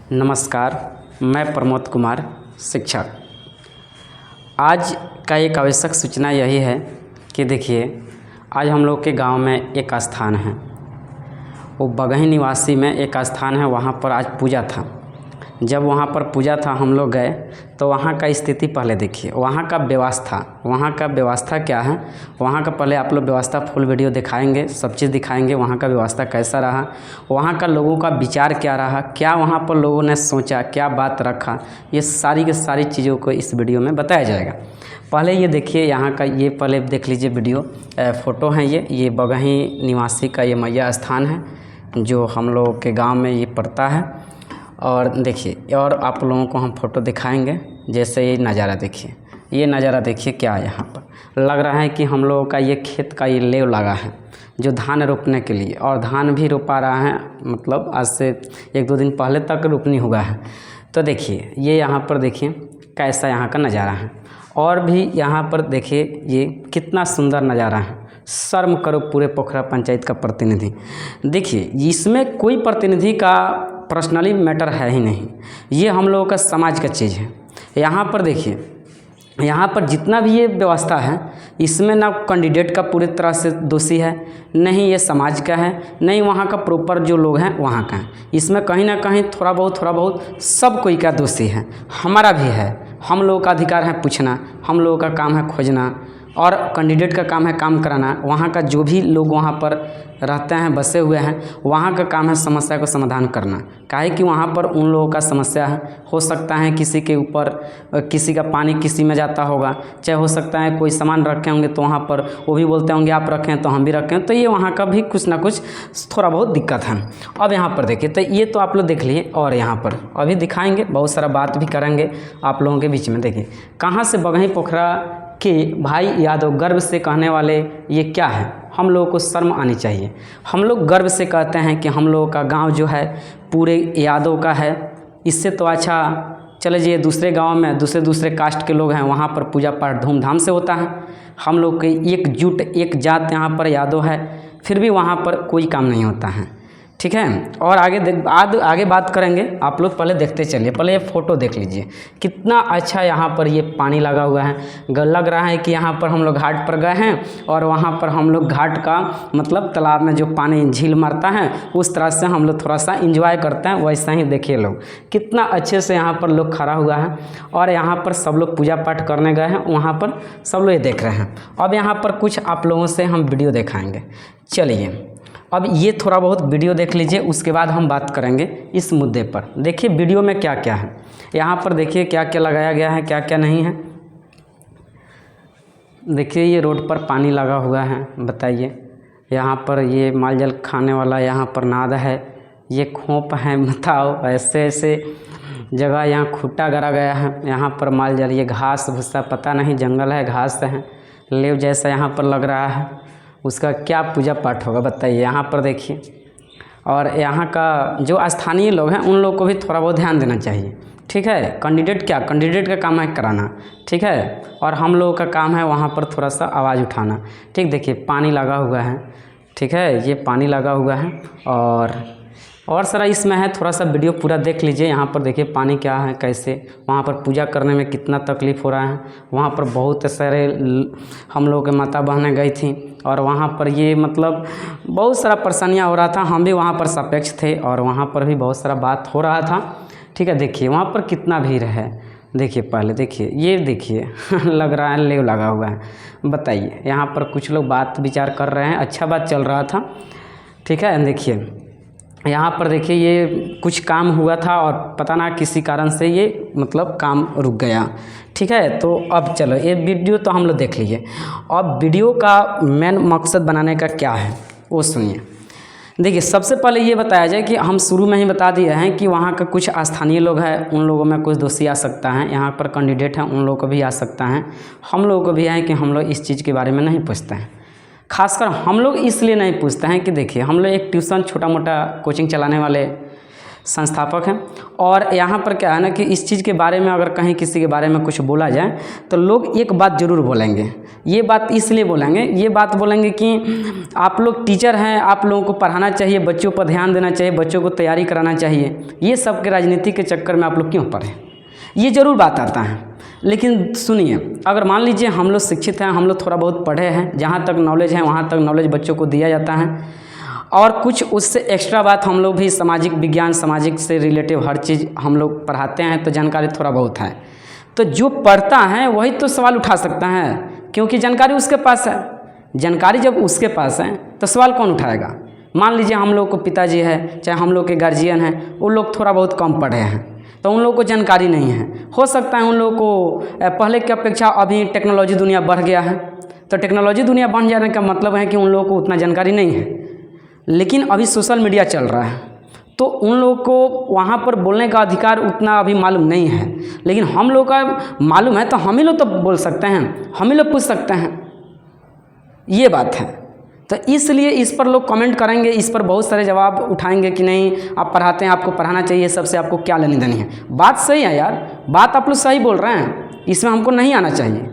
नमस्कार, मैं प्रमोद कुमार, शिक्षक। आज का एक आवश्यक सूचना यही है कि देखिए, आज हम लोग के गांव में एक स्थान है, वो बगही निवासी में एक स्थान है। वहाँ पर आज पूजा था। जब वहाँ पर पूजा था हम लोग गए तो वहाँ का स्थिति पहले देखिए। वहाँ का व्यवस्था क्या है, वहाँ का पहले आप लोग व्यवस्था फुल वीडियो दिखाएंगे, सब चीज़ दिखाएंगे। वहाँ का व्यवस्था कैसा रहा, वहाँ का लोगों का विचार क्या रहा, क्या वहाँ पर लोगों ने सोचा, क्या बात रखा, ये सारी की सारी चीज़ों को इस वीडियो में बताया जाएगा। पहले ये देखिए, यहाँ का ये पहले देख लीजिए वीडियो फ़ोटो है। ये बगही निवासी का ये मैया स्थान है जो हम लोग के गाँव में ये पड़ता है। और देखिए, और आप लोगों को हम फ़ोटो दिखाएंगे। जैसे ये नज़ारा देखिए, ये नज़ारा देखिए, क्या यहाँ पर लग रहा है कि हम लोगों का ये खेत का ये लेव लगा है जो धान रोपने के लिए, और धान भी रोपा रहा है, मतलब आज से 1-2 दिन पहले तक रोपनी हुआ है। तो देखिए, ये यहाँ पर देखिए कैसा यहाँ का नज़ारा है। और भी यहाँ पर देखिए ये कितना सुंदर नज़ारा है। शर्म करो पूरे पोखरा पंचायत का प्रतिनिधि। देखिए, इसमें कोई प्रतिनिधि का पर्सनली मैटर है ही नहीं, ये हम लोगों का समाज का चीज़ है। यहाँ पर देखिए, यहाँ पर जितना भी ये व्यवस्था है, इसमें ना कैंडिडेट का पूरी तरह से दोषी है, नहीं ये समाज का है, नहीं वहाँ का प्रॉपर जो लोग हैं वहाँ का है। इसमें कहीं ना कहीं थोड़ा बहुत सब कोई का दोषी है, हमारा भी है। हम लोगों का अधिकार है पूछना, हम लोगों का काम है खोजना, और कैंडिडेट का काम है काम कराना। वहाँ का जो भी लोग वहाँ पर रहते हैं, बसे हुए हैं, वहाँ का काम है समस्या को समाधान करना। काहे कि वहाँ पर उन लोगों का समस्या है, हो सकता है किसी के ऊपर किसी का पानी किसी में जाता होगा, चाहे हो सकता है कोई सामान रखे होंगे तो वहाँ पर वो भी बोलते होंगे आप रखें तो हम भी रखें। तो ये वहाँ का भी कुछ ना कुछ थोड़ा बहुत दिक्कत है। अब यहाँ पर देखिए, तो ये तो आप लोग देख लिए, और यहाँ पर अभी दिखाएँगे, बहुत सारा बात भी करेंगे आप लोगों के बीच में। देखिए कहाँ से बगही पोखरा कि भाई यादव गर्व से कहने वाले ये क्या है, हम लोगों को शर्म आनी चाहिए। हम लोग गर्व से कहते हैं कि हम लोगों का गांव जो है पूरे यादव का है। इससे तो अच्छा चले जाइए दूसरे गांव में, दूसरे कास्ट के लोग हैं, वहां पर पूजा पाठ धूमधाम से होता है। हम लोग के एकजुट एक जात यहाँ पर यादव है, फिर भी वहाँ पर कोई काम नहीं होता है। ठीक है, और आगे बात करेंगे। आप लोग पहले देखते चलिए, पहले ये फ़ोटो देख लीजिए, कितना अच्छा यहाँ पर ये पानी लगा हुआ है। लग रहा है कि यहाँ पर हम लोग घाट पर गए हैं, और वहाँ पर हम लोग घाट का मतलब तालाब में जो पानी झील मारता है उस तरह से हम लोग थोड़ा सा इंजॉय करते हैं, वैसा ही देखिए लोग कितना अच्छे से यहाँ पर लोग खड़ा हुआ है। और यहाँ पर सब लोग पूजा पाठ करने गए हैं, वहाँ पर सब लोग ये देख रहे हैं। अब यहाँ पर कुछ आप लोगों से हम वीडियो दिखाएँगे। चलिए, अब ये थोड़ा बहुत वीडियो देख लीजिए, उसके बाद हम बात करेंगे इस मुद्दे पर। देखिए वीडियो में क्या क्या है, यहाँ पर देखिए क्या क्या लगाया गया है, क्या क्या नहीं है। देखिए ये रोड पर पानी लगा हुआ है, बताइए। यहाँ पर ये मालजाल खाने वाला यहाँ पर नाद है, ये खोप है, बताओ। ऐसे ऐसे जगह यहाँ खूटा गड़ा गया है, यहाँ पर मालजाल, ये घास भूसा पता नहीं, जंगल है, घास है, लेव जैसा यहाँ पर लग रहा है। उसका क्या पूजा पाठ होगा बताइए। यहाँ पर देखिए, और यहाँ का जो स्थानीय लोग हैं उन लोग को भी थोड़ा बहुत ध्यान देना चाहिए। ठीक है, कैंडिडेट का काम है कराना, ठीक है, और हम लोगों का काम है वहाँ पर थोड़ा सा आवाज़ उठाना। ठीक, देखिए पानी लगा हुआ है, ठीक है, ये पानी लगा हुआ है, और सारा इसमें है। थोड़ा सा वीडियो पूरा देख लीजिए। यहाँ पर देखिए पानी क्या है, कैसे वहाँ पर पूजा करने में कितना तकलीफ़ हो रहा है। वहाँ पर बहुत सारे हम लोग के माता बहनें गई थी, और वहाँ पर ये मतलब बहुत सारा परेशानियाँ हो रहा था। हम भी वहाँ पर सापेक्ष थे, और वहाँ पर भी बहुत सारा बात हो रहा था। ठीक है, देखिए वहाँ पर कितना भीड़ है। देखिए पहले देखिए, ये देखिए लग रहा है लेव लगा हुआ है, बताइए। यहाँ पर कुछ लोग बात विचार कर रहे हैं, अच्छा बात चल रहा था। ठीक है, देखिए यहाँ पर देखिए ये कुछ काम हुआ था, और पता ना किसी कारण से ये मतलब काम रुक गया। ठीक है, तो अब चलो ये वीडियो तो हम लोग देख लीजिए। अब वीडियो का मेन मकसद बनाने का क्या है वो सुनिए। देखिए सबसे पहले ये बताया जाए कि हम शुरू में ही बता दिए हैं कि वहाँ का कुछ स्थानीय लोग हैं, उन लोगों में कुछ दोषी आ सकता है। यहाँ पर कैंडिडेट हैं, उन लोगों को भी आ सकता है, हम लोगों को भी है कि हम लोग इस चीज़ के बारे में नहीं पूछते हैं। खासकर हम लोग इसलिए नहीं पूछते हैं कि देखिए हम लोग एक ट्यूशन छोटा मोटा कोचिंग चलाने वाले संस्थापक हैं। और यहाँ पर क्या है ना कि इस चीज़ के बारे में अगर कहीं किसी के बारे में कुछ बोला जाए तो लोग एक बात ज़रूर बोलेंगे। ये बात इसलिए बोलेंगे, ये बात बोलेंगे कि आप लोग टीचर हैं, आप लोगों को पढ़ाना चाहिए, बच्चों पर ध्यान देना चाहिए, बच्चों को तैयारी कराना चाहिए, ये सब के राजनीति के चक्कर में आप लोग क्यों पढ़ें, ये ज़रूर बात आता है। लेकिन सुनिए, अगर मान लीजिए हम लोग शिक्षित हैं, हम लोग थोड़ा बहुत पढ़े हैं, जहाँ तक नॉलेज है वहाँ तक नॉलेज बच्चों को दिया जाता है, और कुछ उससे एक्स्ट्रा बात हम लोग भी सामाजिक विज्ञान, सामाजिक से रिलेटिव हर चीज़ हम लोग पढ़ाते हैं, तो जानकारी थोड़ा बहुत है। तो जो पढ़ता है वही तो सवाल उठा सकता है, क्योंकि जानकारी उसके पास है। जानकारी जब उसके पास है तो सवाल कौन उठाएगा। मान लीजिए हम लोग को पिताजी है, चाहे हम लोग के गार्जियन हैं, वो लोग थोड़ा बहुत कम पढ़े हैं, तो उन लोगों को जानकारी नहीं है। हो सकता है उन लोगों को पहले की अपेक्षा अभी टेक्नोलॉजी दुनिया बढ़ गया है, तो टेक्नोलॉजी दुनिया बढ़ जाने का मतलब है कि उन लोगों को उतना जानकारी नहीं है। लेकिन अभी सोशल मीडिया चल रहा है, तो उन लोगों को वहाँ पर बोलने का अधिकार उतना अभी मालूम नहीं है। लेकिन हम लोग का मालूम है, तो हम ही लोग तो बोल सकते हैं, हम ही लोग पूछ सकते हैं, ये बात है। तो इसलिए इस पर लोग कमेंट करेंगे, इस पर बहुत सारे जवाब उठाएंगे कि नहीं आप पढ़ाते हैं, आपको पढ़ाना चाहिए, सबसे आपको क्या लेनी देनी है। बात सही है यार, बात आप लोग सही बोल रहे हैं, इसमें हमको नहीं आना चाहिए।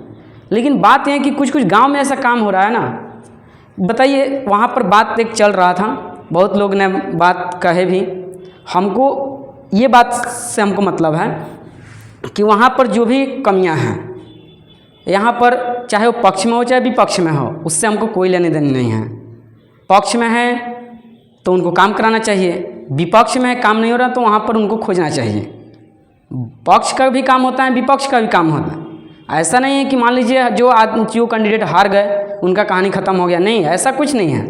लेकिन बात यह है कि कुछ कुछ गांव में ऐसा काम हो रहा है ना। बताइए, वहाँ पर बात एक चल रहा था, बहुत लोग ने बात कहे भी, हमको ये बात से हमको मतलब है कि वहाँ पर जो भी कमियां हैं, यहाँ पर चाहे वो पक्ष में हो चाहे विपक्ष में हो, उससे हमको कोई लेने देने नहीं है। पक्ष में है तो उनको काम कराना चाहिए, विपक्ष में काम नहीं हो रहा तो वहाँ पर उनको खोजना चाहिए। पक्ष का भी काम होता है, विपक्ष का भी काम होता है। ऐसा नहीं है कि मान लीजिए जो कैंडिडेट हार गए उनका कहानी ख़त्म हो गया, नहीं, ऐसा कुछ नहीं है।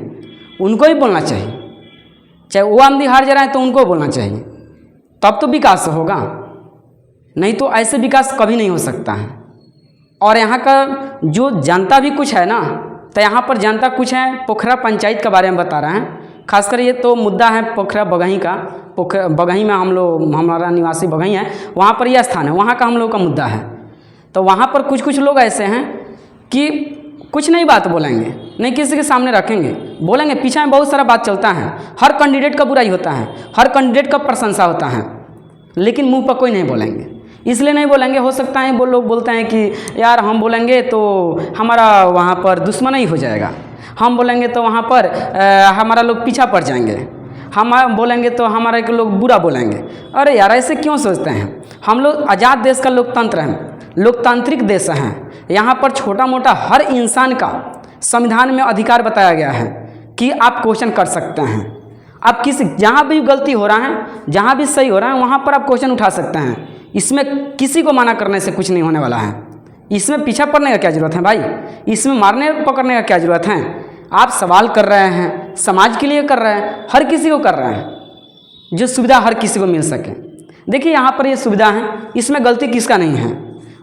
उनको ही बोलना चाहिए, चाहे वो आमदी हार जा रहा है तो उनको बोलना चाहिए, तब तो विकास होगा, नहीं तो ऐसे विकास कभी नहीं हो सकता है। और यहाँ का जो जनता भी कुछ है ना, तो यहाँ पर जनता कुछ है, पोखरा पंचायत के बारे में बता रहे हैं। खासकर ये तो मुद्दा है पोखरा बगही का। पोखरा बगही में हमारा निवासी बगही है, वहाँ पर यह स्थान है, वहाँ का हम लोग का मुद्दा है। तो वहाँ पर कुछ कुछ लोग ऐसे हैं कि कुछ नहीं बात बोलेंगे, नहीं किसी के सामने रखेंगे, बोलेंगे, पीछे में बहुत सारा बात चलता है, हर कैंडिडेट का बुराई होता है, हर कैंडिडेट का प्रशंसा होता है, लेकिन मुंह पर कोई नहीं बोलेंगे। इसलिए नहीं बोलेंगे, हो सकता है वो लोग बोलते हैं कि यार हम बोलेंगे तो हमारा वहाँ पर दुश्मन ही हो जाएगा, हम बोलेंगे तो वहाँ पर हमारा लोग पीछा पड़ जाएंगे, हम बोलेंगे तो हमारे के लोग बुरा बोलेंगे। अरे यार, ऐसे क्यों सोचते हैं? हम लोग आज़ाद देश का लोकतंत्र हैं, लोकतांत्रिक देश हैं। यहाँ पर छोटा मोटा हर इंसान का संविधान में अधिकार बताया गया है कि आप क्वेश्चन कर सकते हैं। आप किसी जहाँ भी गलती हो रहा है, जहाँ भी सही हो रहा है, वहाँ पर आप क्वेश्चन उठा सकते हैं। इसमें किसी को मना करने से कुछ नहीं होने वाला है। इसमें पीछा पड़ने का क्या ज़रूरत है भाई? इसमें मारने पकड़ने का क्या ज़रूरत है? आप सवाल कर रहे हैं, समाज के लिए कर रहे हैं, हर किसी को कर रहे हैं, जो सुविधा हर किसी को मिल सके। देखिए यहाँ पर ये सुविधा है, इसमें गलती किसका नहीं है।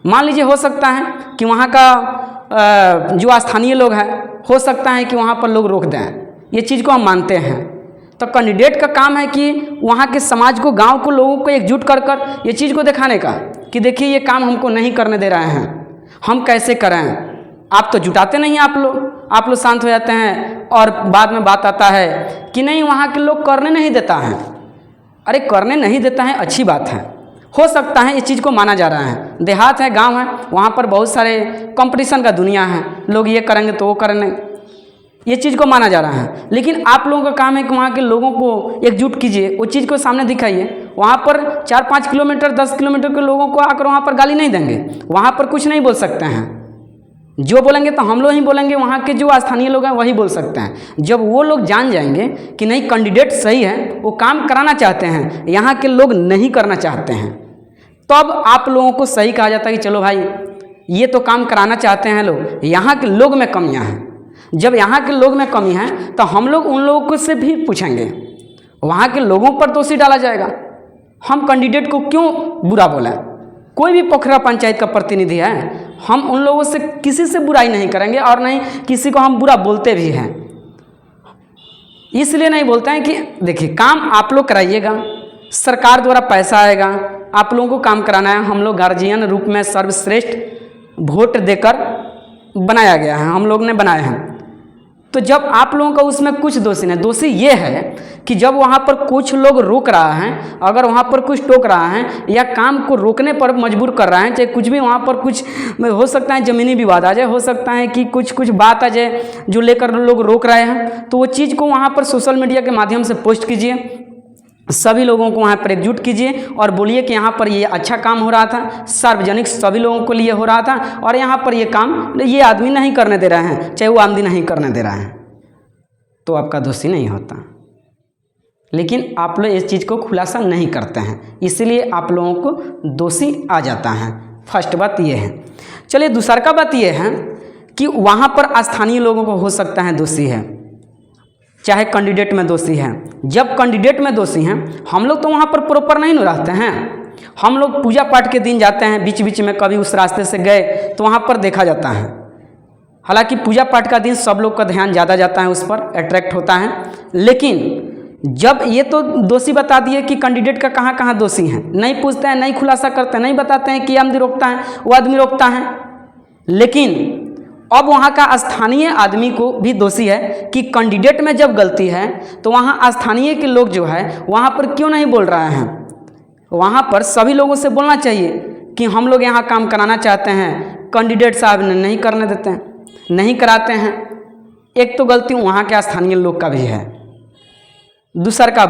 मान लीजिए हो सकता है कि वहाँ का जो स्थानीय लोग हैं, हो सकता है कि वहाँ पर लोग रोक दें, ये चीज़ को हम मानते हैं। तो कैंडिडेट का काम है कि वहाँ के समाज को, गांव को, लोगों को एकजुट कर कर ये चीज़ को दिखाने का कि देखिए ये काम हमको नहीं करने दे रहे हैं, हम कैसे करें। आप तो जुटाते नहीं हैं, आप लोग शांत हो जाते हैं और बाद में बात आता है कि नहीं वहाँ के लोग करने नहीं देता है। अरे करने नहीं देता है अच्छी बात है, हो सकता है इस चीज़ को माना जा रहा है। देहात है, गांव है, वहाँ पर बहुत सारे कंपटीशन का दुनिया है, लोग ये करेंगे तो वो करेंगे, ये चीज़ को माना जा रहा है। लेकिन आप लोगों का काम है कि वहाँ के लोगों को एकजुट कीजिए, वो चीज़ को सामने दिखाइए। वहाँ पर 4-5 किलोमीटर 10 किलोमीटर के लोगों को आकर वहाँ पर गाली नहीं देंगे, वहाँ पर कुछ नहीं बोल सकते हैं। जो बोलेंगे तो हम लोग ही बोलेंगे, वहाँ के जो स्थानीय लोग हैं वही बोल सकते हैं। जब वो लोग जान जाएंगे कि नहीं कैंडिडेट सही है, वो काम कराना चाहते हैं, यहाँ के लोग नहीं करना चाहते हैं, तब आप लोगों को सही कहा जाता है कि चलो भाई ये तो काम कराना चाहते हैं लोग, यहाँ के लोग में कमियाँ हैं। जब यहाँ के लोग में कमी है तो हम लोग उन लोगों को से भी पूछेंगे, वहाँ के लोगों पर दोषी डाला जाएगा। हम कैंडिडेट को क्यों बुरा बोलें? कोई भी पोखरा पंचायत का प्रतिनिधि है, हम उन लोगों से किसी से बुराई नहीं करेंगे और नहीं किसी को हम बुरा बोलते भी हैं। इसलिए नहीं बोलते हैं कि देखिए काम आप लोग कराइएगा, सरकार द्वारा पैसा आएगा, आप लोगों को काम कराना है। हम लोग गार्जियन रूप में सर्वश्रेष्ठ वोट देकर बनाया गया है, हम लोग ने बनाए हैं। तो जब आप लोगों का उसमें कुछ दोषी नहीं, दोषी ये है कि जब वहाँ पर कुछ लोग रोक रहा है, अगर वहाँ पर कुछ टोक रहा है या काम को रोकने पर मजबूर कर रहा है, चाहे कुछ भी वहाँ पर कुछ हो सकता है, ज़मीनी विवाद आ जाए, हो सकता है कि कुछ बात आ जाए जो लेकर लोग रोक रहे हैं, तो वो चीज़ को वहाँ पर सोशल मीडिया के माध्यम से पोस्ट कीजिए, सभी लोगों को वहाँ पर एकजुट कीजिए और बोलिए कि यहाँ पर ये अच्छा काम हो रहा था, सार्वजनिक सभी लोगों के लिए हो रहा था और यहाँ पर ये काम ये आदमी नहीं करने दे रहे हैं, चाहे वो आदमी नहीं करने दे रहा है, तो आपका दोषी नहीं होता। लेकिन आप लोग इस चीज़ को खुलासा नहीं करते हैं, इसलिए आप लोगों को दोषी आ जाता है। फर्स्ट बात ये है। चलिए दूसरा का बात ये है कि वहाँ पर स्थानीय लोगों को हो सकता है दोषी है, चाहे कैंडिडेट में दोषी है। जब कैंडिडेट में दोषी हैं, हम लोग तो वहाँ पर प्रॉपर नहीं रहते हैं, हम लोग पूजा पाठ के दिन जाते हैं, बीच बीच में कभी उस रास्ते से गए तो वहाँ पर देखा जाता है। हालांकि पूजा पाठ का दिन सब लोग का ध्यान ज़्यादा जाता है, उस पर अट्रैक्ट होता है। लेकिन जब ये तो दोषी बता दिए कि कैंडिडेट का कहाँ कहाँ दोषी हैं, नहीं पूछते हैं, नहीं खुलासा करते हैं, नहीं बताते हैं कि ये आदमी रोकता है, वो आदमी रोकता है। लेकिन अब वहाँ का स्थानीय आदमी को भी दोषी है कि कैंडिडेट में जब गलती है तो वहाँ स्थानीय के लोग जो है वहाँ पर क्यों नहीं बोल रहे हैं। वहाँ पर सभी लोगों से बोलना चाहिए कि हम लोग यहाँ काम कराना चाहते हैं, कैंडिडेट साहब ने नहीं करने देते हैं, नहीं कराते हैं। एक तो गलती वहाँ के स्थानीय लोग का भी है। दूसरा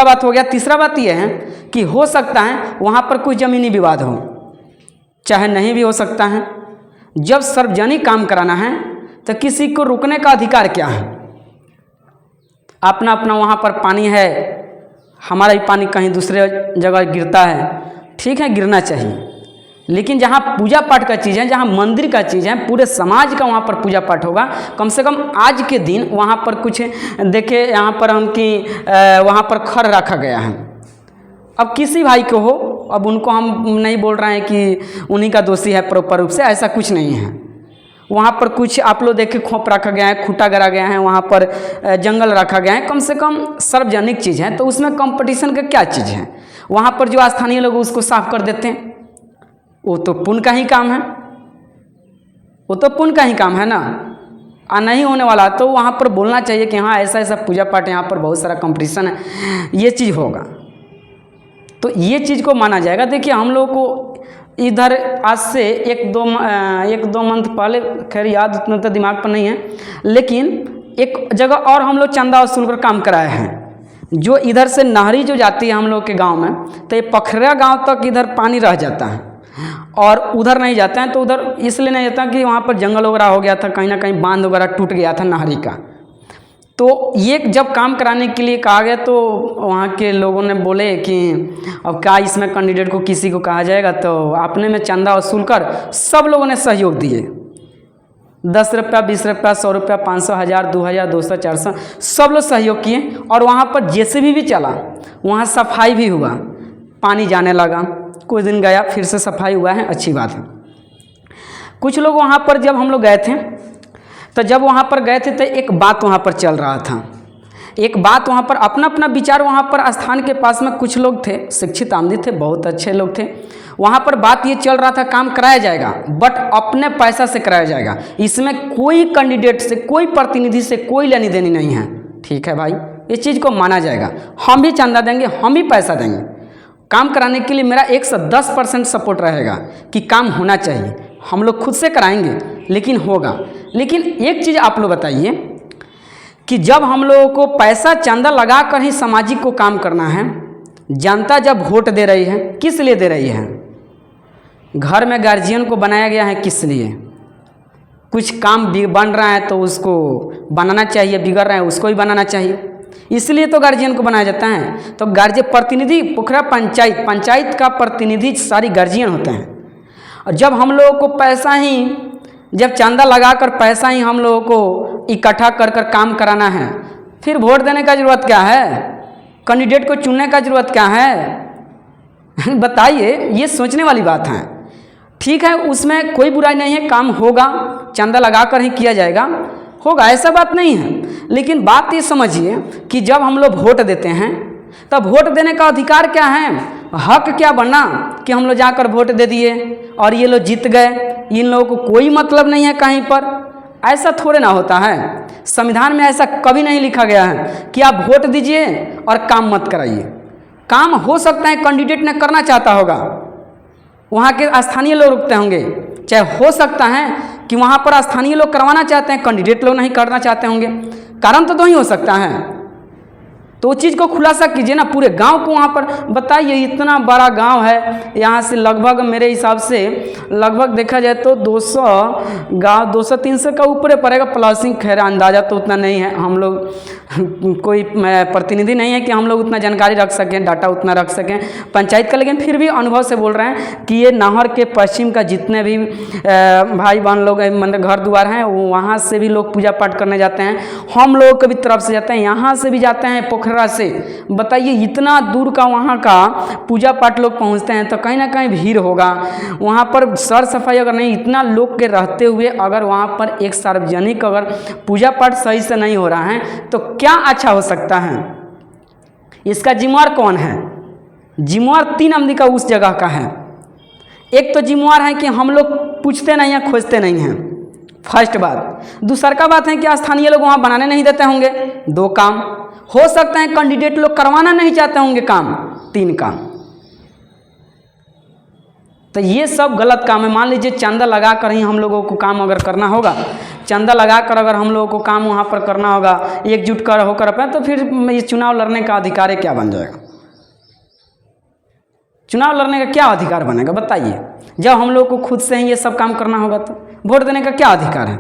बात हो गया। तीसरा बात यह है कि हो सकता है वहाँ पर कोई ज़मीनी विवाद हो, चाहे नहीं भी हो सकता है। जब सार्वजनिक काम कराना है तो किसी को रोकने का अधिकार क्या है। अपना अपना वहाँ पर पानी है, हमारा भी पानी कहीं दूसरे जगह गिरता है, ठीक है, गिरना चाहिए। लेकिन जहाँ पूजा पाठ का चीज़ है, जहाँ मंदिर का चीज़ है, पूरे समाज का वहाँ पर पूजा पाठ होगा। कम से कम आज के दिन वहाँ पर कुछ देखे, यहाँ पर हम कि वहाँ पर खर रखा गया है। अब किसी भाई को हो, अब उनको हम नहीं बोल रहे हैं कि उन्हीं का दोषी है प्रॉपर रूप से, ऐसा कुछ नहीं है। वहाँ पर कुछ आप लोग देखे खोप रखा गया है, खूटा गड़ा गया है, वहाँ पर जंगल रखा गया है। कम से कम सार्वजनिक चीज़ है तो उसमें कंपटीशन का क्या चीज़ है। वहाँ पर जो स्थानीय लोग उसको साफ कर देते हैं, वो तो पुण्य का ही काम है, वो तो पुण्य का ही काम है ना। नहीं होने वाला तो वहाँ पर बोलना चाहिए कि हाँ ऐसा ऐसा पूजा पाठ, यहाँ पर बहुत सारा कंपटीशन है, ये चीज़ होगा तो ये चीज़ को माना जाएगा। देखिए हम लोग को इधर आज से एक दो मंथ पहले, खैर याद उतना तो दिमाग पर नहीं है, लेकिन एक जगह और हम लोग चंदा वसूल कर काम कराए हैं। जो इधर से नहरी जो जाती है हम लोग के गांव में, तो ये पखरा गांव तक इधर पानी रह जाता है और उधर नहीं जाते हैं। तो उधर इसलिए नहीं जाता कि वहाँ पर जंगल वगैरह हो गया था, कहीं ना कहीं बांध वगैरह टूट गया था नहरी का। तो ये जब काम कराने के लिए कहा गया तो वहाँ के लोगों ने बोले कि अब क्या इसमें कैंडिडेट को किसी को कहा जाएगा, तो अपने में चंदा वसूल कर सब लोगों ने सहयोग दिए। 10 रुपया, 20 रुपया, 100 रुपया, 500, 1000, 2000, 200, 400 सब लोग सहयोग किए। और वहाँ पर जेसीबी भी चला, वहाँ सफाई भी हुआ, पानी जाने लगा। कुछ दिन गया, फिर से सफाई हुआ है, अच्छी बात है। कुछ लोग वहाँ पर जब हम लोग गए थे, तो जब वहाँ पर गए थे तो एक बात वहाँ पर चल रहा था, एक बात वहाँ पर अपना अपना विचार, वहाँ पर स्थान के पास में कुछ लोग थे, शिक्षित आमदी थे, बहुत अच्छे लोग थे। वहाँ पर बात ये चल रहा था काम कराया जाएगा, बट अपने पैसा से कराया जाएगा। इसमें कोई कैंडिडेट से, कोई प्रतिनिधि से कोई लेनी देनी नहीं है। ठीक है भाई, इस चीज़ को माना जाएगा। हम भी चंदा देंगे, हम भी पैसा देंगे। काम कराने के लिए मेरा 110% सपोर्ट रहेगा कि काम होना चाहिए। हम लोग खुद से कराएंगे लेकिन होगा। लेकिन एक चीज़ आप लोग बताइए कि जब हम लोगों को पैसा चंदा लगा कर ही सामाजिक को काम करना है, जनता जब वोट दे रही है, किस लिए दे रही है? घर में गार्जियन को बनाया गया है किस लिए? कुछ काम बन रहा है तो उसको बनाना चाहिए, बिगड़ रहा है उसको भी बनाना चाहिए, इसलिए तो गार्जियन को बनाया जाता है। तो गार्जियन प्रतिनिधि, पोखरा पंचायत का प्रतिनिधि सारी गार्जियन होते हैं। और जब हम लोगों को पैसा ही, जब चंदा लगाकर पैसा ही हम लोगों को इकट्ठा कर कर काम कराना है, फिर वोट देने का ज़रूरत क्या है? कैंडिडेट को चुनने का ज़रूरत क्या है? बताइए, ये सोचने वाली बात है। ठीक है, उसमें कोई बुराई नहीं है, काम होगा, चंदा लगाकर ही किया जाएगा, होगा, ऐसा बात नहीं है। लेकिन बात ये समझिए कि जब हम लोग वोट देते हैं तब वोट देने का अधिकार क्या है, हक क्या बना कि हम लोग जाकर वोट दे दिए और ये लोग जीत गए, इन लोगों को कोई मतलब नहीं है कहीं पर। ऐसा थोड़े ना होता है। संविधान में ऐसा कभी नहीं लिखा गया है कि आप वोट दीजिए और काम मत कराइए। काम हो सकता है कैंडिडेट ने करना चाहता होगा, वहाँ के स्थानीय लोग रुकते होंगे, चाहे हो सकता है कि वहाँ पर स्थानीय लोग करवाना चाहते हैं, कैंडिडेट लोग नहीं करना चाहते होंगे। कारण तो दो ही हो सकता है। तो उस चीज़ को खुलासा कीजिए ना, पूरे गांव को वहाँ पर बताइए। इतना बड़ा गांव है, यहाँ से लगभग मेरे हिसाब से लगभग देखा जाए तो 200 गांव 200-300 का ऊपर पड़ेगा प्लसिंग। खैर अंदाज़ा तो उतना नहीं है, हम लोग कोई प्रतिनिधि नहीं है कि हम लोग उतना जानकारी रख सकें, डाटा उतना रख सकें पंचायत का। लेकिन फिर भी अनुभव से बोल रहे हैं कि ये नहर के पश्चिम का जितने भी भाई बहन लोग मतलब घर द्वार हैं, वहाँ से भी लोग पूजा पाठ करने जाते हैं। हम लोग की भी तरफ से जाते हैं, यहाँ से भी जाते हैं पोखरा से। बताइए इतना दूर का वहाँ का पूजा पाठ लोग पहुँचते हैं तो कहीं ना कहीं भीड़ होगा। वहाँ पर सर सफाई अगर नहीं, इतना लोग के रहते हुए अगर वहाँ पर एक सार्वजनिक अगर पूजा पाठ सही से नहीं हो रहा है तो क्या अच्छा हो सकता है। इसका जिम्मेवार कौन है? जिम्मेवार 3 आदमी का उस जगह का है। एक तो जिम्मेवार है कि हम लोग पूछते नहीं हैं, खोजते नहीं हैं, फर्स्ट बात। दूसरा बात है कि स्थानीय लोग वहाँ बनाने नहीं देते होंगे। 2 काम हो सकता है, कैंडिडेट लोग करवाना नहीं चाहते होंगे काम। 3 काम। तो ये सब गलत काम है। मान लीजिए चंदा लगा कर ही हम लोगों को काम अगर करना होगा, चंदा लगा कर अगर हम लोगों को काम वहाँ पर करना होगा एकजुट कर होकर अपना, तो फिर ये चुनाव लड़ने का अधिकार क्या बन जाएगा? चुनाव लड़ने का क्या अधिकार बनेगा बताइए? जब हम लोग को खुद से ही ये सब काम करना होगा तो वोट देने का क्या अधिकार है?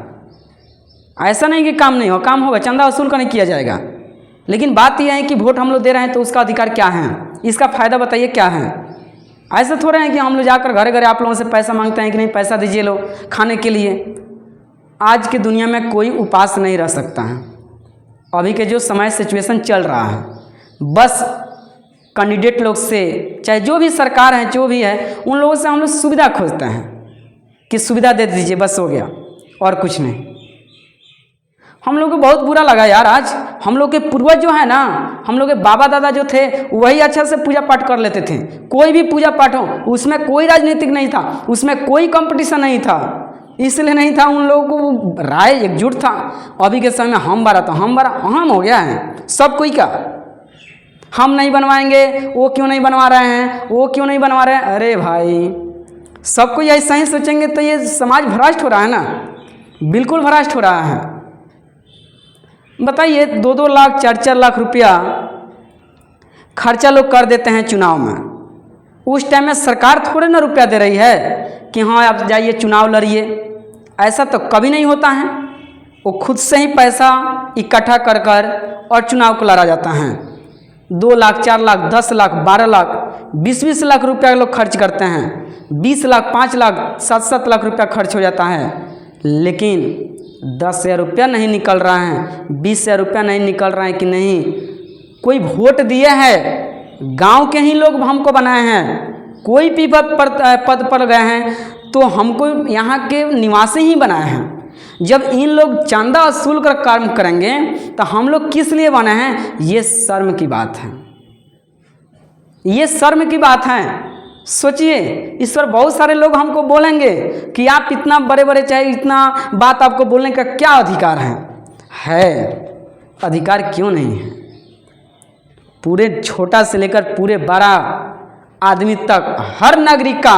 ऐसा नहीं कि काम नहीं हो, काम होगा, चंदा वसूल कर नहीं किया जाएगा। लेकिन बात यह है कि वोट हम लोग दे रहे हैं तो उसका अधिकार क्या है, इसका फ़ायदा बताइए क्या है। ऐसा थोड़ा है कि हम लोग जाकर घरे घरे आप लोगों से पैसा मांगते हैं कि नहीं पैसा दीजिए लो खाने के लिए। आज की दुनिया में कोई उपास नहीं रह सकता है। अभी के जो समय सिचुएशन चल रहा है, बस कैंडिडेट लोग से, चाहे जो भी सरकार है जो भी है, उन लोगों से हम लोग सुविधा खोजते हैं कि सुविधा दे दीजिए, बस हो गया और कुछ नहीं। हम लोग को बहुत बुरा लगा यार। आज हम लोग के पूर्वज जो है ना, हम लोग के बाबा दादा जो थे वही अच्छा से पूजा पाठ कर लेते थे। कोई भी पूजा पाठ हो उसमें कोई राजनीतिक नहीं था, उसमें कोई कंपटीशन नहीं था। इसलिए नहीं था, उन लोगों को राय एकजुट था। अभी के समय में हम बड़ा तो हम बड़ा अहम हो गया है सब कोई का। हम नहीं बनवाएंगे, वो क्यों नहीं बनवा रहे हैं, वो क्यों नहीं बनवा रहे हैं। अरे भाई सब कोई ऐसा ही सोचेंगे तो ये समाज भ्रष्ट हो रहा है ना, बिल्कुल भ्रष्ट हो रहा है। बताइए 2-2 लाख 4-4 लाख रुपया खर्चा लोग कर देते हैं चुनाव में। उस टाइम में सरकार थोड़े ना रुपया दे रही है कि हाँ आप जाइए चुनाव लड़िए। ऐसा तो कभी नहीं होता है। वो खुद से ही पैसा इकट्ठा कर कर और चुनाव को लड़ा जाता है। 2 लाख 4 लाख 10 लाख 12 लाख 20-20 लाख रुपया लोग खर्च करते हैं। 20 लाख 5 लाख 7-7 लाख रुपया खर्च हो जाता है। लेकिन 10,000 रुपया नहीं निकल रहा है, 20,000 रुपया नहीं निकल रहा है कि नहीं। कोई वोट दिए हैं, गांव के ही लोग हमको बनाए हैं। कोई भी पद पर गए हैं तो हमको यहाँ के निवासी ही बनाए हैं। जब इन लोग चंदा वसूल कर काम करेंगे तो हम लोग किस लिए बने हैं? ये शर्म की बात है, ये शर्म की बात है। सोचिए, इस पर बहुत सारे लोग हमको बोलेंगे कि आप इतना बड़े बड़े, चाहे इतना बात आपको बोलने का क्या अधिकार है अधिकार क्यों नहीं है? पूरे छोटा से लेकर पूरे बड़ा आदमी तक हर नागरिक का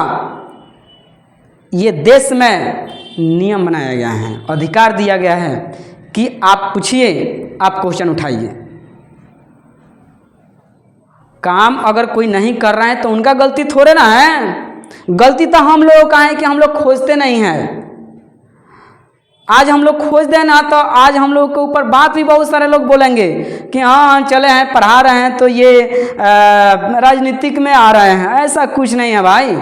ये देश में नियम बनाया गया है, अधिकार दिया गया है कि आप पूछिए, आप क्वेश्चन उठाइए। काम अगर कोई नहीं कर रहा है तो उनका गलती थोड़े ना है, गलती तो हम लोगों का है कि हम लोग खोजते नहीं हैं। आज हम लोग खोज दें ना तो आज हम लोग के ऊपर बात भी बहुत सारे लोग बोलेंगे कि हाँ चले हैं पढ़ा रहे हैं तो ये राजनीतिक में आ रहे हैं। ऐसा कुछ नहीं है भाई।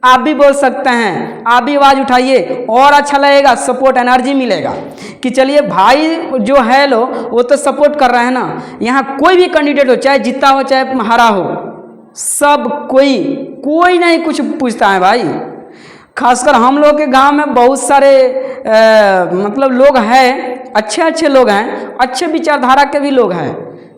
आप भी बोल सकते हैं, आप भी आवाज़ उठाइए और अच्छा लगेगा, सपोर्ट एनर्जी मिलेगा कि चलिए भाई जो है लो वो तो सपोर्ट कर रहे हैं ना। यहाँ कोई भी कैंडिडेट हो, चाहे जीता हो चाहे हारा हो, सब कोई नहीं कुछ पूछता है भाई। खासकर हम लोग के गांव में बहुत सारे मतलब लोग हैं, अच्छे अच्छे लोग हैं, अच्छे विचारधारा के भी लोग हैं,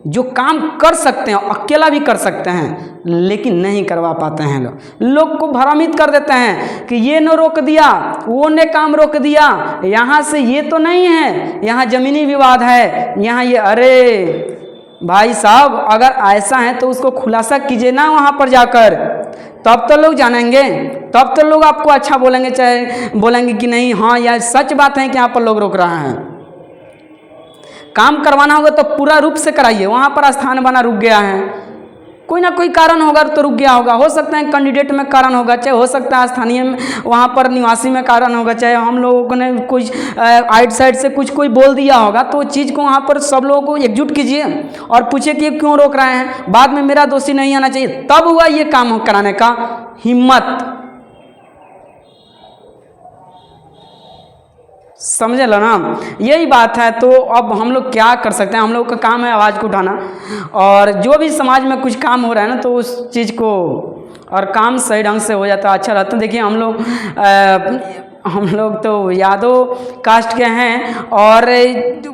जो काम कर सकते हैं, अकेला भी कर सकते हैं, लेकिन नहीं करवा पाते हैं। लोग को भ्रमित कर देते हैं कि ये न रोक दिया, वो ने काम रोक दिया, यहाँ से ये तो नहीं है, यहाँ ज़मीनी विवाद है, यहाँ ये। अरे भाई साहब, अगर ऐसा है तो उसको खुलासा कीजिए ना वहाँ पर जाकर, तब तो लोग जानेंगे, तब तो लोग आपको अच्छा बोलेंगे, चाहे बोलेंगे कि नहीं हाँ यार सच बात है कि यहाँ पर लोग रोक रहे हैं। काम करवाना होगा तो पूरा रूप से कराइए। वहाँ पर स्थान बना रुक गया है, कोई ना कोई कारण होगा तो रुक गया होगा। हो सकता है कैंडिडेट में कारण होगा, चाहे हो सकता है स्थानीय में वहाँ पर निवासी में कारण होगा, चाहे हम लोगों ने कुछ आइट साइड से कुछ कोई बोल दिया होगा। तो चीज़ को वहाँ पर सब लोगों को एकजुट कीजिए और पूछिए कि क्यों रोक रहे हैं। बाद में मेरा दोषी नहीं आना चाहिए, तब हुआ ये काम कराने का हिम्मत। समझे लो ना, यही बात है। तो अब हम लोग क्या कर सकते हैं, हम लोग का काम है आवाज़ को उठाना, और जो भी समाज में कुछ काम हो रहा है ना तो उस चीज़ को, और काम सही ढंग से हो जाता है, अच्छा रहता है। देखिए हम लोग तो यादव कास्ट के हैं, और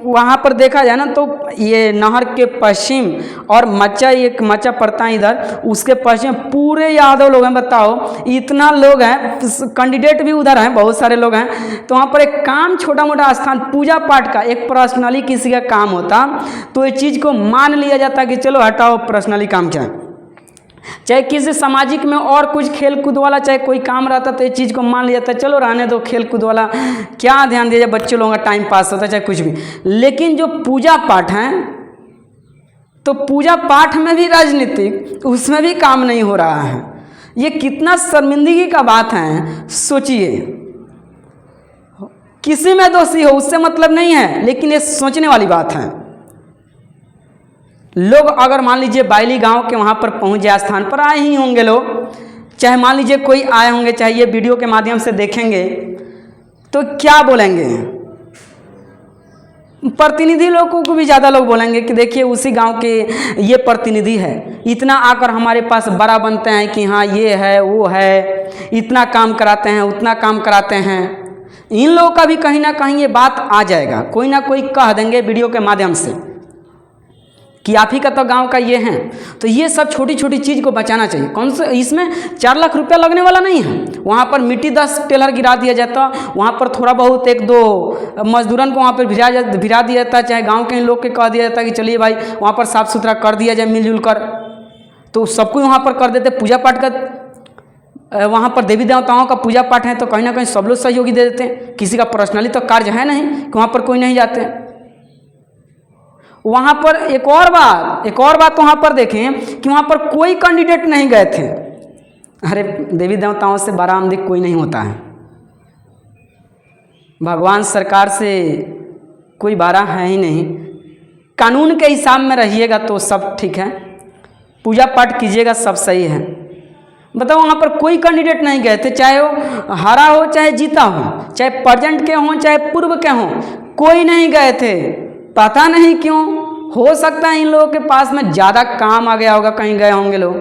वहाँ पर देखा जाए ना तो ये नहर के पश्चिम और मच्चा, एक मच्चा पड़ता है इधर, उसके पश्चिम पूरे यादव लोग हैं। बताओ इतना लोग हैं, कैंडिडेट भी उधर हैं, बहुत सारे लोग हैं। तो वहाँ पर एक काम छोटा मोटा स्थान पूजा पाठ का एक पर्सनली किसी का काम होता तो ये चीज़ को मान लिया जाता कि चलो हटाओ, पर्सनली काम क्या है। चाहे किसी सामाजिक में और कुछ खेल कूद वाला चाहे कोई काम रहता तो ये चीज़ को मान लिया था, चलो रहने दो, खेल कूद वाला क्या ध्यान दिया जाए, बच्चे लोगों का टाइम पास होता है चाहे कुछ भी। लेकिन जो पूजा पाठ है तो पूजा पाठ में भी राजनीतिक, उसमें भी काम नहीं हो रहा है। ये कितना शर्मिंदगी का बात है, सोचिए। किसी में दोषी हो उससे मतलब नहीं है, लेकिन ये सोचने वाली बात है। लोग अगर मान लीजिए बायली गांव के वहाँ पर पहुँच जाए, स्थान पर आए ही होंगे लोग, चाहे मान लीजिए कोई आए होंगे, चाहे ये वीडियो के माध्यम से देखेंगे, तो क्या बोलेंगे? प्रतिनिधि लोगों को भी ज़्यादा लोग बोलेंगे कि देखिए उसी गांव के ये प्रतिनिधि है, इतना आकर हमारे पास बड़ा बनते हैं कि हाँ ये है वो है, इतना काम कराते हैं उतना काम कराते हैं। इन लोगों का भी कहीं ना कहीं ये बात आ जाएगा, कोई ना कोई कह देंगे वीडियो के माध्यम से कि आप ही का तो गांव का ये हैं। तो ये सब छोटी छोटी चीज़ को बचाना चाहिए। कौन से इसमें 4 लाख रुपया लगने वाला नहीं है। वहाँ पर मिट्टी 10 टेलर गिरा दिया जाता, वहाँ पर थोड़ा बहुत 1-2 मजदूरन को वहाँ पर भिरा दिया जाता, चाहे गांव के लोग के कह दिया जाता कि चलिए भाई वहाँ पर साफ़ सुथरा कर दिया जाए मिलजुल कर, तो सब कोई वहाँ पर कर देते। पूजा पाठ का वहाँ पर देवी देवताओं का पूजा पाठ है तो कहीं ना कहीं सब लोग सहयोगी दे देते हैं। किसी का पर्सनली तो कार्य है नहीं कि वहाँ पर कोई नहीं जाते। वहाँ पर एक और बात वहाँ पर देखें कि वहाँ पर कोई कैंडिडेट नहीं गए थे। अरे देवी देवताओं से बरामदगी कोई नहीं होता है, भगवान सरकार से कोई बारा है ही नहीं। कानून के हिसाब में रहिएगा तो सब ठीक है, पूजा पाठ कीजिएगा सब सही है। बताओ वहाँ पर कोई कैंडिडेट नहीं गए थे, चाहे वो हारा हो चाहे जीता हो, चाहे प्रेजेंट के हों चाहे पूर्व के हों, कोई नहीं गए थे। पता नहीं क्यों, हो सकता है इन लोगों के पास में ज़्यादा काम आ गया होगा, कहीं गए होंगे लोग।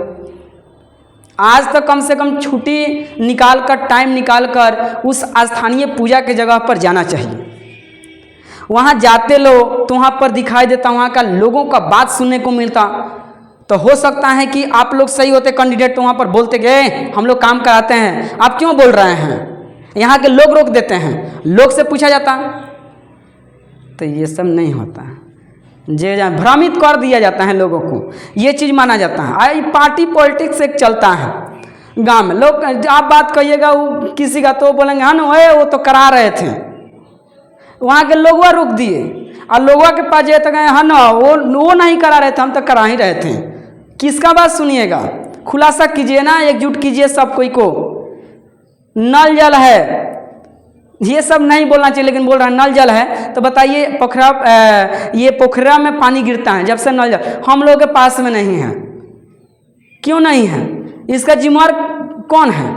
आज तो कम से कम छुट्टी निकाल कर, टाइम निकाल कर उस स्थानीय पूजा के जगह पर जाना चाहिए। वहाँ जाते लोग तो वहाँ पर दिखाई देता, वहाँ का लोगों का बात सुनने को मिलता। तो हो सकता है कि आप लोग सही होते कैंडिडेट तो वहाँ पर बोलते गए हम लोग काम कराते हैं, आप क्यों बोल रहे हैं, यहाँ के लोग रोक देते हैं। लोग से पूछा जाता तो ये सब नहीं होता है। जे भ्रमित कर दिया जाता है लोगों को, ये चीज़ माना जाता है। आई पार्टी पॉलिटिक्स एक चलता है गांव में। लोग आप बात कहिएगा वो किसी का तो बोलेंगे हाँ ना वो तो करा रहे थे, वहाँ के लोगवा रोक दिए और लोगवा के पास जाए तो कहें हाँ ना वो नहीं करा रहे थे, हम तो करा ही रहे थे। किसका बात सुनिएगा, खुलासा कीजिए ना, एकजुट कीजिए सब कोई को। नल जल है ये सब नहीं बोलना चाहिए, लेकिन बोल रहा है नल जल है। तो बताइए ये पोखरा में पानी गिरता है जब से नल जल हम लोगों के पास में नहीं है, क्यों नहीं है? इसका जिम्मेवार कौन है?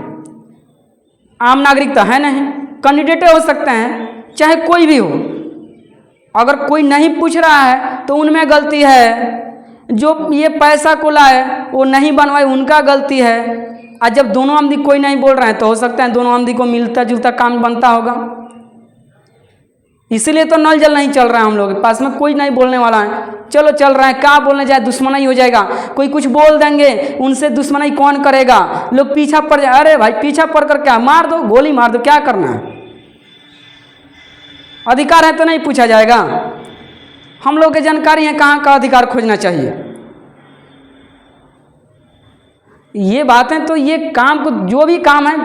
आम नागरिक तो है नहीं, कैंडिडेट हो सकते हैं चाहे कोई भी हो। अगर कोई नहीं पूछ रहा है तो उनमें गलती है, जो ये पैसा को लाए वो नहीं बनवाए उनका गलती है। और जब दोनों आमदी कोई नहीं बोल रहे हैं तो हो सकता है दोनों आमदी को मिलता जुलता काम बनता होगा। इसीलिए तो नल जल नहीं चल रहा है, हम लोग के पास में कोई नहीं बोलने वाला है। चलो चल रहा है, क्या बोलने जाए, दुश्मनी हो जाएगा, कोई कुछ बोल देंगे, उनसे दुश्मनी कौन करेगा, लोग पीछा पड़ जाए। अरे भाई पीछा पड़ कर क्या, मार दो, गोली मार दो, क्या करना है, अधिकार है तो नहीं पूछा जाएगा। हम लोग की जानकारी है कहाँ का अधिकार खोजना चाहिए, ये बातें। तो ये काम को, जो भी काम है,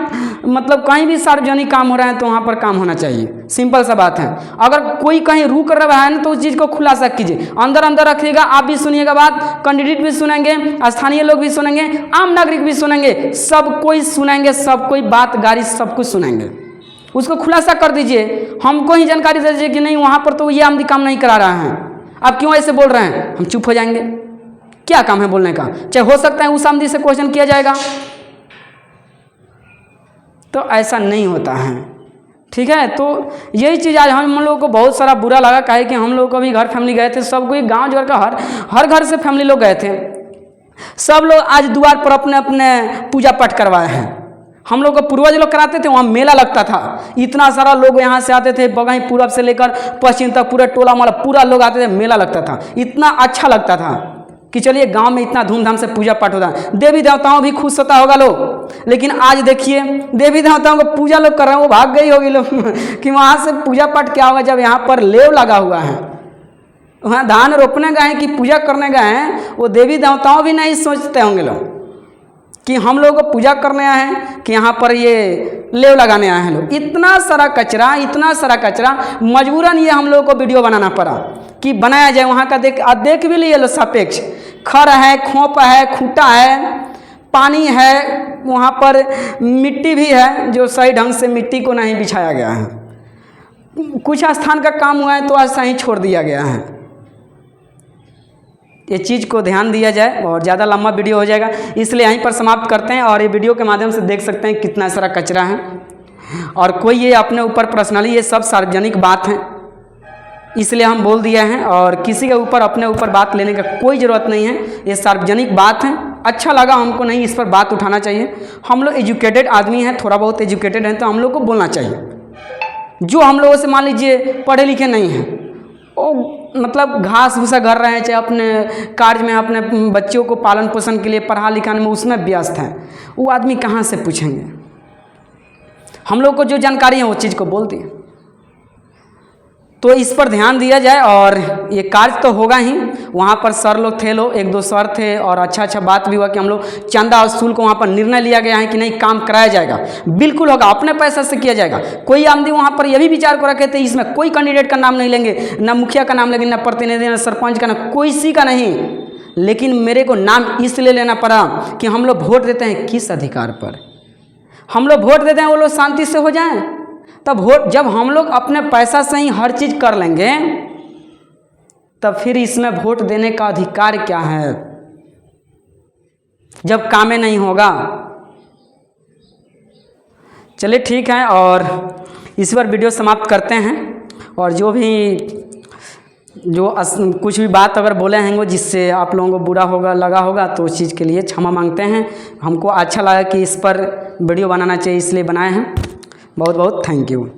मतलब कहीं भी सार्वजनिक काम हो रहा है तो वहाँ पर काम होना चाहिए, सिंपल सा बात है। अगर कोई कहीं रुक रहा है ना तो उस चीज़ को खुलासा कीजिए, अंदर अंदर रखिएगा, आप भी सुनिएगा बात, कैंडिडेट भी सुनेंगे, स्थानीय लोग भी सुनेंगे, आम नागरिक भी सुनेंगे, सब कोई सुनेंगे, सब कोई बात गारी सब कुछ सुनेंगे। उसको खुलासा कर दीजिए, हमको ही जानकारी दे दीजिए कि नहीं वहाँ पर तो ये आमदी काम नहीं करा रहा है, आप क्यों ऐसे बोल रहे हैं, हम चुप हो जाएंगे। क्या काम है बोलने का, चाहे हो सकता है उस आमदी से क्वेश्चन किया जाएगा, तो ऐसा नहीं होता है, ठीक है। तो यही चीज़ आज हम लोगों को बहुत सारा बुरा लगा, काहे कि हम लोग कभी घर फैमिली गए थे, सब कोई गांव जोड़ का हर घर से फैमिली लोग गए थे, सब लोग आज द्वार पर अपने अपने पूजा पाठ करवाए हैं। हम लोग को पूर्वज लोग कराते थे, वहाँ मेला लगता था, इतना सारा लोग यहाँ से आते थे, बगही पूरब से लेकर पश्चिम तक पूरा टोला मोहल्ला पूरा लोग आते थे, मेला लगता था, इतना अच्छा लगता था कि चलिए गांव में इतना धूमधाम से पूजा पाठ होता है, देवी देवताओं भी खुश होता होगा लोग। लेकिन आज देखिए देवी देवताओं को पूजा लोग कर रहे हैं, वो भाग गई होगी लोग कि वहाँ से पूजा पाठ क्या होगा, जब यहाँ पर लेव लगा हुआ है, वहाँ धान रोपने गए हैं कि पूजा करने गए हैं, वो देवी देवताओं भी नहीं सोचते होंगे लोग कि हम लोग को पूजा करने आए हैं कि यहाँ पर ये लेव लगाने आए हैं लोग। इतना सारा कचरा, मजबूरन ये हम लोग को वीडियो बनाना पड़ा कि बनाया जाए वहाँ का। देख भी लिए लो, सापेक्ष खर है, खोप है, खूंटा है, पानी है, वहाँ पर मिट्टी भी है जो सही ढंग से मिट्टी को नहीं बिछाया गया है, कुछ स्थान का काम हुआ है तो ऐसा ही छोड़ दिया गया है। ये चीज़ को ध्यान दिया जाए, और ज़्यादा लंबा वीडियो हो जाएगा, इसलिए यहीं पर समाप्त करते हैं। और ये वीडियो के माध्यम से देख सकते हैं कितना सारा कचरा है, और कोई ये अपने ऊपर पर्सनली, ये सब सार्वजनिक बात है इसलिए हम बोल दिया है, और किसी के ऊपर अपने ऊपर बात लेने का कोई ज़रूरत नहीं है, ये सार्वजनिक बात है। अच्छा लगा हमको, नहीं इस पर बात उठाना चाहिए। हम लोग एजुकेटेड आदमी हैं, थोड़ा बहुत एजुकेटेड हैं, तो हम लोग को बोलना चाहिए। जो हम लोगों से मान लीजिए पढ़े लिखे नहीं हैं, वो मतलब घास भूसा घर रहे हैं, चाहे अपने कार्य में अपने बच्चों को पालन पोषण के लिए पढ़ा लिखाने में उसमें व्यस्त हैं, वो आदमी कहाँ से पूछेंगे। हम लोग को जो जानकारी है वो चीज़ को बोल दिए, तो इस पर ध्यान दिया जाए। और ये कार्य तो होगा ही, वहाँ पर सर लोग थे, लोग एक दो सर थे, और अच्छा बात भी हुआ कि हम लोग चंदा और शुल्क को वहाँ पर निर्णय लिया गया है कि नहीं काम कराया जाएगा, बिल्कुल होगा, अपने पैसा से किया जाएगा। कोई आमदी वहाँ पर यह भी विचार को रखे थे, इसमें कोई कैंडिडेट का नाम नहीं लेंगे, ना मुखिया का नाम लेंगे, ना प्रतिनिधि, ना सरपंच का, ना कोई सी का नहीं। लेकिन मेरे को नाम इसलिए लेना पड़ा कि हम लोग वोट देते हैं किस अधिकार पर, हम लोग वोट देते हैं वो लोग शांति से हो जाएं। तब वोट, जब हम लोग अपने पैसा से ही हर चीज़ कर लेंगे, तब फिर इसमें वोट देने का अधिकार क्या है, जब कामें नहीं होगा। चलिए ठीक है, और इस पर वीडियो समाप्त करते हैं। और जो कुछ भी बात अगर बोले हैं जिससे आप लोगों को बुरा लगा होगा तो उस चीज़ के लिए क्षमा मांगते हैं। हमको अच्छा लगा कि इस पर वीडियो बनाना चाहिए, इसलिए बनाए हैं। बहुत बहुत थैंक यू।